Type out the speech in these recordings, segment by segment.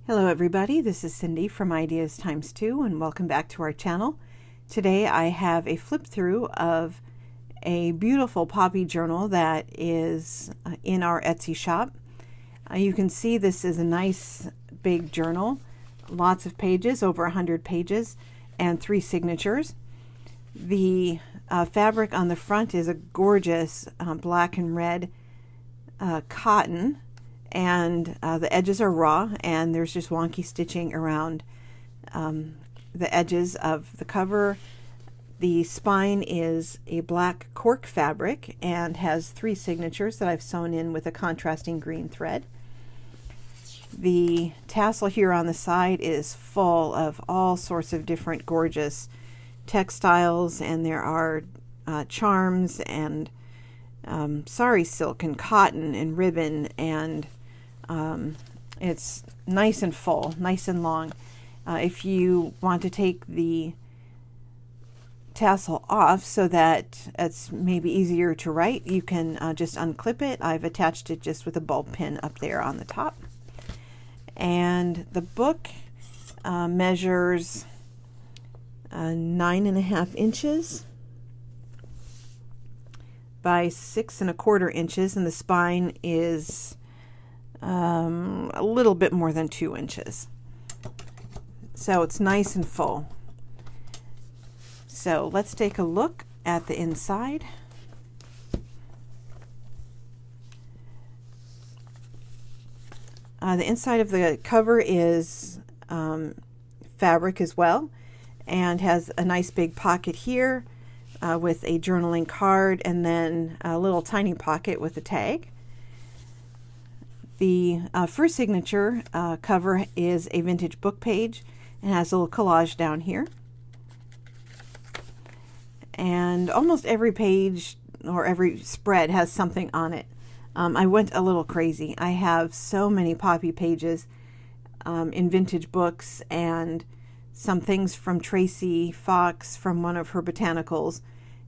Hello everybody, this is Cindy from Ideas Times 2 and welcome back to our channel. Today I have a flip through of a beautiful poppy journal that is in our Etsy shop. You can see this is a nice big journal, lots of pages, over 100 pages, and 3 signatures. The fabric on the front is a gorgeous black and red cotton. And the edges are raw, and there's just wonky stitching around the edges of the cover. The spine is a black cork fabric and has 3 signatures that I've sewn in with a contrasting green thread. The tassel here on the side is full of all sorts of different gorgeous textiles, and there are charms and sari silk and cotton and ribbon, and it's nice and full, nice and long. If you want to take the tassel off so that it's maybe easier to write, you can just unclip it. I've attached it just with a bulb pin up there on the top. And the book measures 9.5 inches by 6.25 inches, and the spine is a little bit more than 2 inches. So it's nice and full. So let's take a look at the inside. The inside of the cover is fabric as well, and has a nice big pocket here with a journaling card, and then a little tiny pocket with a tag. The first signature cover is a vintage book page and has a little collage down here. And almost every page or every spread has something on it. I went a little crazy. I have so many poppy pages in vintage books, and some things from Tracy Fox from one of her botanicals,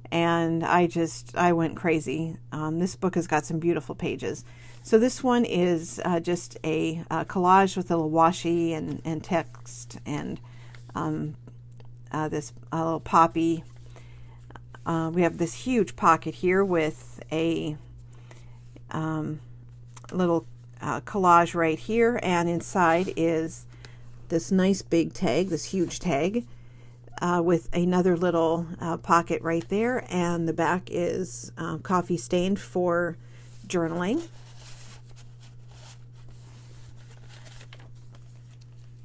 and I went crazy. This book has got some beautiful pages. So this one is just a collage with a little washi and text, and this little poppy. We have this huge pocket here with a little collage right here, and inside is this nice big tag, this huge tag, with another little pocket right there, and the back is coffee stained for journaling.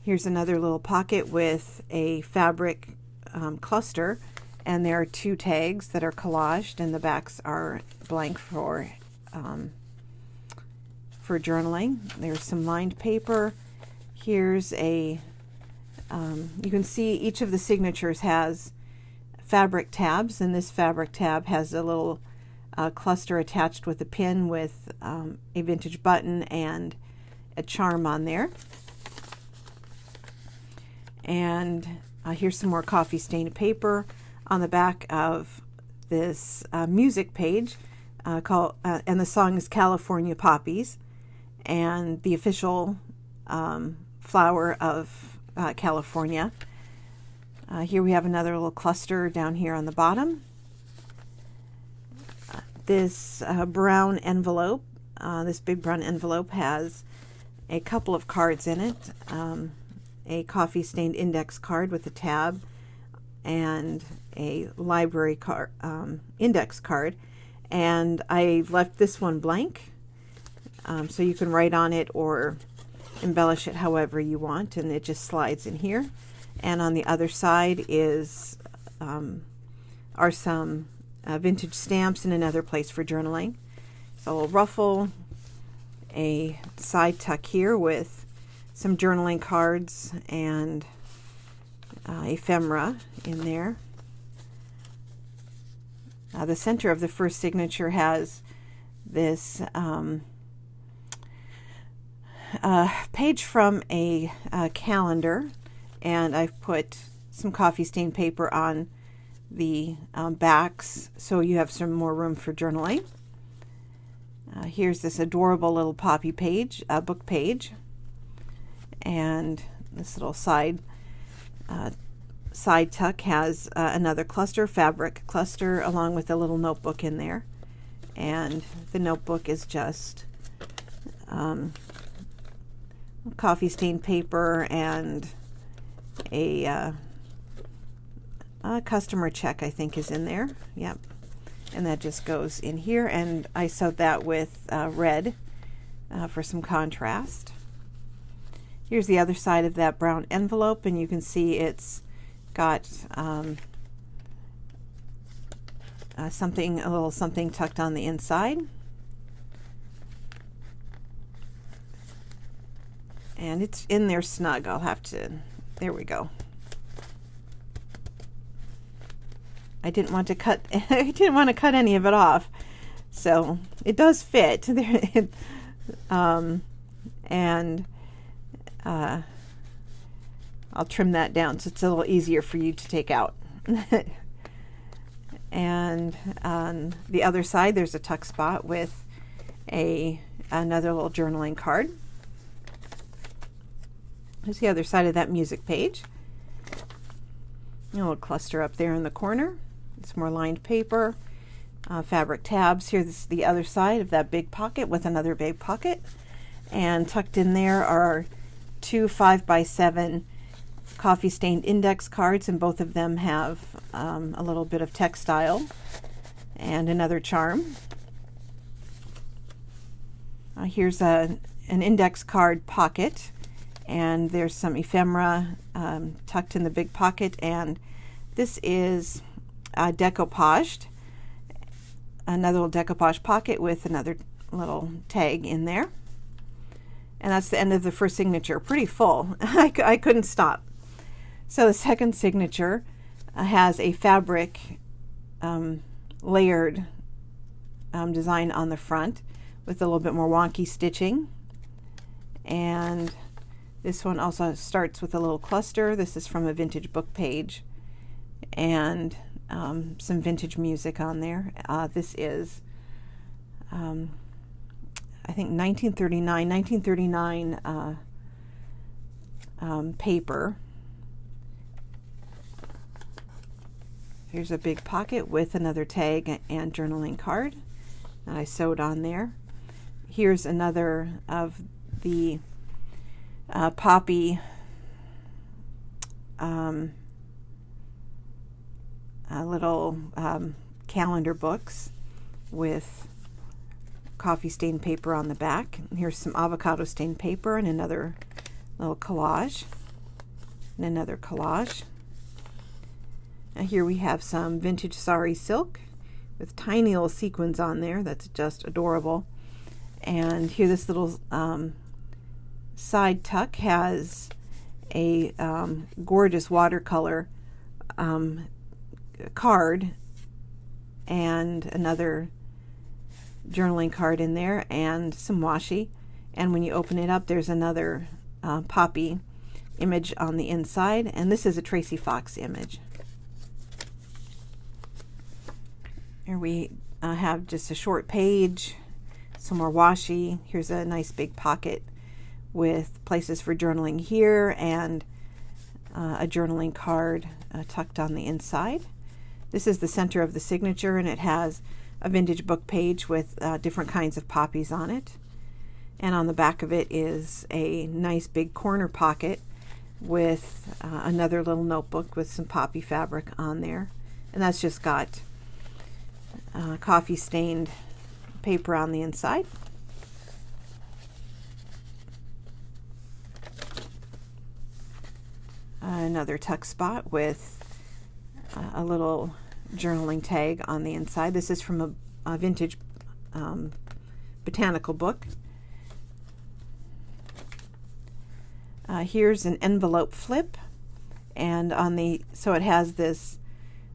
Here's another little pocket with a fabric cluster, and there are 2 tags that are collaged, and the backs are blank for journaling. There's some lined paper. Here's a you can see each of the signatures has fabric tabs, and this fabric tab has a little cluster attached with a pin with a vintage button and a charm on there. And here's some more coffee stained paper on the back of this music page called, and the song is California Poppies, and the official flower of California. Here we have another little cluster down here on the bottom. This brown envelope, this big brown envelope, has a couple of cards in it. A coffee stained index card with a tab, and a library card, index card, and I left this one blank, so you can write on it or embellish it however you want, and it just slides in here. And on the other side is are some vintage stamps and another place for journaling. So a little ruffle, a side tuck here with some journaling cards and ephemera in there. The center of the first signature has this page from a calendar, and I've put some coffee stained paper on the backs so you have some more room for journaling. Here's this adorable little poppy page, book page. And this little side tuck has another cluster, fabric cluster, along with a little notebook in there. And the notebook is just coffee stained paper and a customer check, I think, is in there. Yep. And that just goes in here, and I sewed that with red for some contrast. Here's the other side of that brown envelope, and you can see it's got a little something tucked on the inside. And it's in there snug. I'll have to, there we go. I didn't want to cut any of it off. So it does fit. And I'll trim that down so it's a little easier for you to take out. And on the other side, there's a tuck spot with another little journaling card. There's the other side of that music page. A little cluster up there in the corner. It's more lined paper, fabric tabs. Here's the other side of that big pocket with another big pocket. And tucked in there are two 5x7 coffee stained index cards, and both of them have a little bit of textile and another charm. Here's an index card pocket, and there's some ephemera tucked in the big pocket, and this is decoupaged, another little decoupage pocket with another little tag in there. And that's the end of the first signature. Pretty full. I couldn't stop. So the second signature has a fabric layered design on the front with a little bit more wonky stitching. And this one also starts with a little cluster. This is from a vintage book page, and some vintage music on there. This is I think 1939 paper. Here's a big pocket with another tag and journaling card that I sewed on there. Here's another of the poppy little calendar books with coffee stained paper on the back. Here's some avocado stained paper and another little collage and another collage. And here we have some vintage sari silk with tiny little sequins on there. That's just adorable. And here this little side tuck has a gorgeous watercolor card and another journaling card in there and some washi. And when you open it up, there's another poppy image on the inside, and this is a Tracy Fox image. Here we have just a short page, some more washi. Here's a nice big pocket with places for journaling here, and a journaling card tucked on the inside. This is the center of the signature, and it has a vintage book page with different kinds of poppies on it. And on the back of it is a nice big corner pocket with another little notebook with some poppy fabric on there. And that's just got coffee stained paper on the inside. Another tuck spot with a little journaling tag on the inside. This is from a vintage botanical book. Here's an envelope flip, and so it has this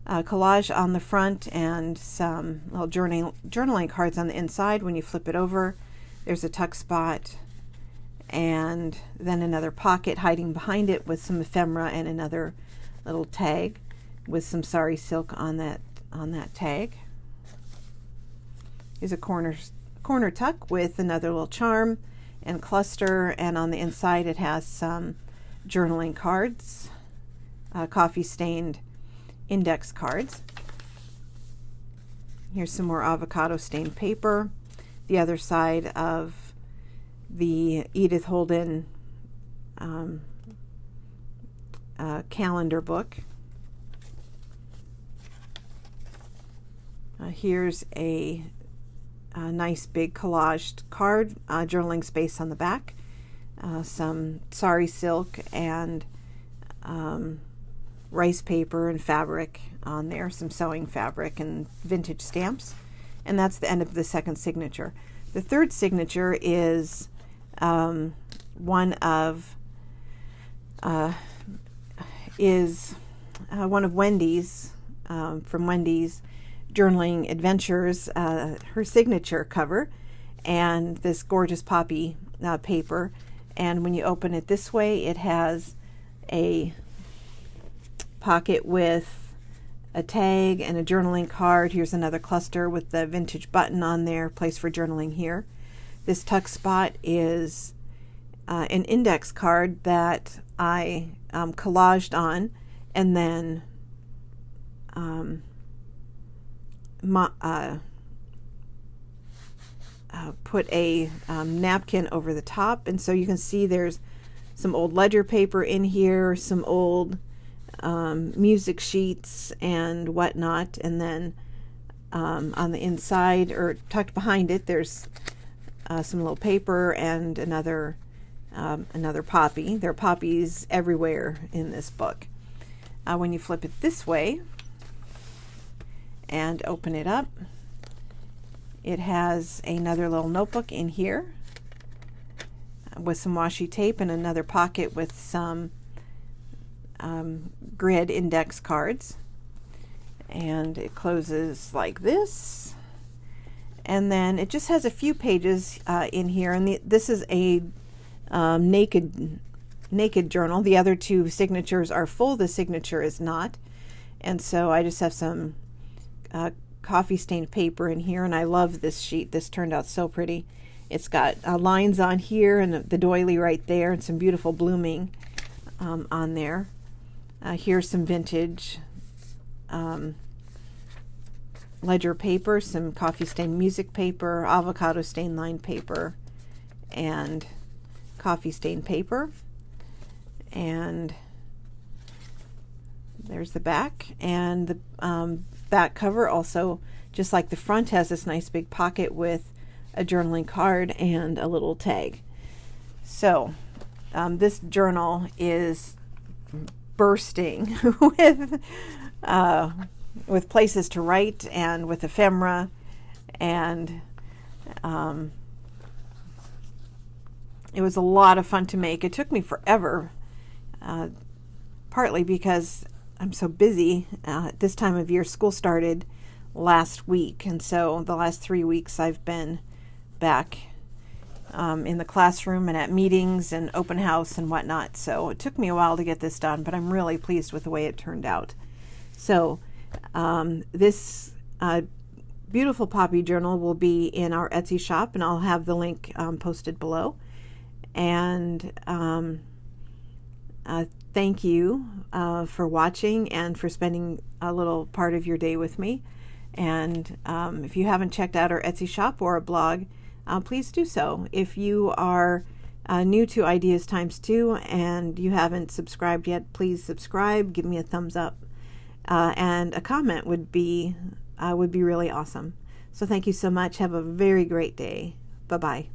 collage on the front and some little journaling cards on the inside. When you flip it over, there's a tuck spot and then another pocket hiding behind it with some ephemera and another little tag with some sari silk on that tag. Here's a corner tuck with another little charm and cluster, and on the inside it has some journaling cards, coffee stained index cards. Here's some more avocado stained paper, the other side of the Edith Holden calendar book. Here's a nice big collaged card, journaling space on the back, some sari silk and rice paper and fabric on there, some sewing fabric and vintage stamps, and that's the end of the second signature. The third signature is one of Wendy's, from Wendy's Journaling Adventures, her signature cover, and this gorgeous poppy paper. And when you open it this way, it has a pocket with a tag and a journaling card. Here's another cluster with the vintage button on there, place for journaling here. This tuck spot is an index card that I collaged on, and then put a napkin over the top. And so you can see there's some old ledger paper in here, some old music sheets and whatnot, and then on the inside, or tucked behind it, there's some little paper and another poppy. There are poppies everywhere in this book. When you flip it this way and open it up, it has another little notebook in here with some washi tape and another pocket with some grid index cards. And it closes like this. And then it just has a few pages in here. And this is a naked journal. The other two signatures are full. The signature is not. And so I just have some coffee stained paper in here, and I love this sheet. This turned out so pretty. It's got lines on here and the doily right there, and some beautiful blooming on there. Here's some vintage ledger paper, some coffee stained music paper, avocado stained lined paper, and coffee stained paper. And there's the back, and the back cover also, just like the front, has this nice big pocket with a journaling card and a little tag. So this journal is bursting with places to write and with ephemera, and it was a lot of fun to make. It took me forever, partly because I'm so busy at this time of year. School started last week, and so the last 3 weeks I've been back in the classroom and at meetings and open house and whatnot. So it took me a while to get this done, but I'm really pleased with the way it turned out. So this beautiful poppy journal will be in our Etsy shop, and I'll have the link posted below. And thank you for watching and for spending a little part of your day with me. And if you haven't checked out our Etsy shop or a blog, please do so. If you are new to Ideas Times 2 and you haven't subscribed yet, please subscribe, give me a thumbs up, and a comment would be really awesome. So thank you so much. Have a very great day. Bye-bye.